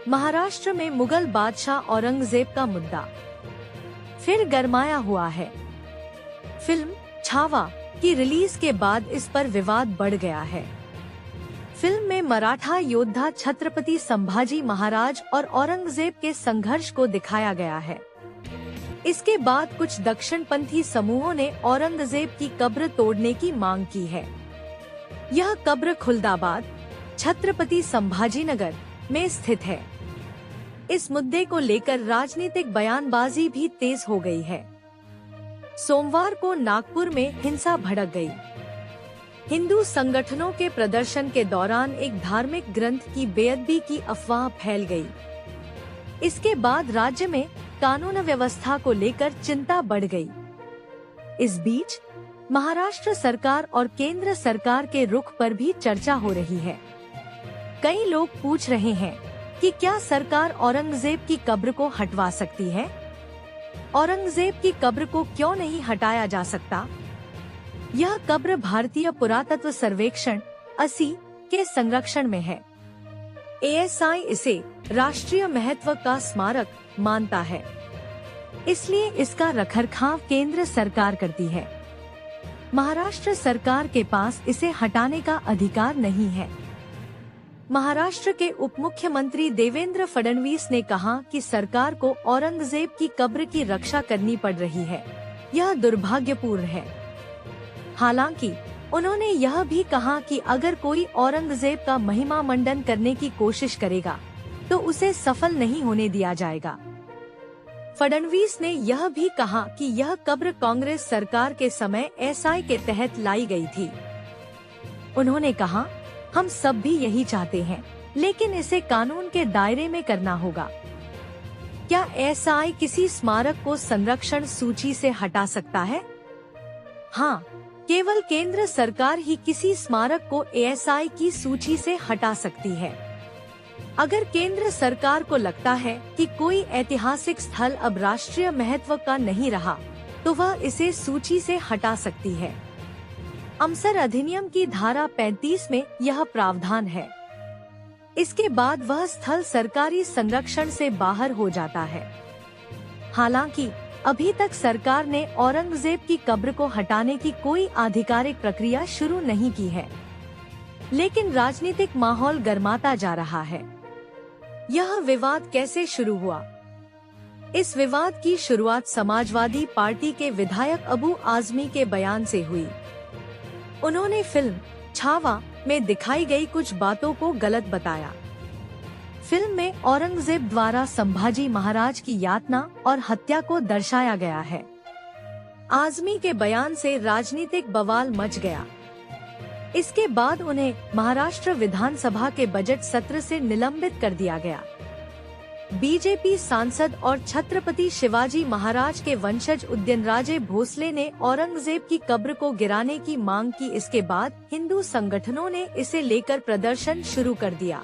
महाराष्ट्र में मुगल बादशाह औरंगजेब का मुद्दा फिर गरमाया हुआ है। फिल्म छावा की रिलीज के बाद इस पर विवाद बढ़ गया है। फिल्म में मराठा योद्धा छत्रपति संभाजी महाराज और औरंगजेब के संघर्ष को दिखाया गया है। इसके बाद कुछ दक्षिणपंथी समूहों ने औरंगजेब की कब्र तोड़ने की मांग की है। यह कब्र खुलदाबाद, छत्रपति संभाजीनगर में स्थित है। इस मुद्दे को लेकर राजनीतिक बयानबाजी भी तेज हो गई है। सोमवार को नागपुर में हिंसा भड़क गई। हिंदू संगठनों के प्रदर्शन के दौरान एक धार्मिक ग्रंथ की बेअदबी की अफवाह फैल गई। इसके बाद राज्य में कानून व्यवस्था को लेकर चिंता बढ़ गई। इस बीच महाराष्ट्र सरकार और केंद्र सरकार के रुख पर भी चर्चा हो रही है। कई लोग पूछ रहे हैं कि क्या सरकार औरंगजेब की कब्र को हटवा सकती है? औरंगजेब की कब्र को क्यों नहीं हटाया जा सकता? यह कब्र भारतीय पुरातत्व सर्वेक्षण 80 के संरक्षण में है। ASI इसे राष्ट्रीय महत्व का स्मारक मानता है, इसलिए इसका रखरखाव केंद्र सरकार करती है। महाराष्ट्र सरकार के पास इसे हटाने का अधिकार नहीं है। महाराष्ट्र के उप मुख्यमंत्री देवेंद्र फडणवीस ने कहा कि सरकार को औरंगजेब की कब्र की रक्षा करनी पड़ रही है। यह दुर्भाग्यपूर्ण है। हालांकि उन्होंने यह भी कहा कि अगर कोई औरंगजेब का महिमा मंडन करने की कोशिश करेगा तो उसे सफल नहीं होने दिया जाएगा। फडणवीस ने यह भी कहा कि यह कब्र कांग्रेस सरकार के समय SI के तहत लाई गई थी। उन्होंने कहा, हम सब भी यही चाहते हैं, लेकिन इसे कानून के दायरे में करना होगा। क्या SI किसी स्मारक को संरक्षण सूची से हटा सकता है? हाँ, केवल केंद्र सरकार ही किसी स्मारक को ASI की सूची से हटा सकती है। अगर केंद्र सरकार को लगता है कि कोई ऐतिहासिक स्थल अब राष्ट्रीय महत्व का नहीं रहा, तो वह इसे सूची से हटा सकती है। अमसर अधिनियम की धारा 35 में यह प्रावधान है। इसके बाद वह स्थल सरकारी संरक्षण से बाहर हो जाता है। हालांकि अभी तक सरकार ने औरंगजेब की कब्र को हटाने की कोई आधिकारिक प्रक्रिया शुरू नहीं की है, लेकिन राजनीतिक माहौल गर्माता जा रहा है। यह विवाद कैसे शुरू हुआ? इस विवाद की शुरुआत समाजवादी पार्टी के विधायक अबू आजमी के बयान से हुई। उन्होंने फिल्म छावा में दिखाई गई कुछ बातों को गलत बताया। फिल्म में औरंगजेब द्वारा संभाजी महाराज की यातना और हत्या को दर्शाया गया है। आजमी के बयान से राजनीतिक बवाल मच गया। इसके बाद उन्हें महाराष्ट्र विधानसभा के बजट सत्र से निलंबित कर दिया गया। बीजेपी सांसद और छत्रपति शिवाजी महाराज के वंशज उदयनराजे भोसले ने औरंगजेब की कब्र को गिराने की मांग की। इसके बाद हिंदू संगठनों ने इसे लेकर प्रदर्शन शुरू कर दिया।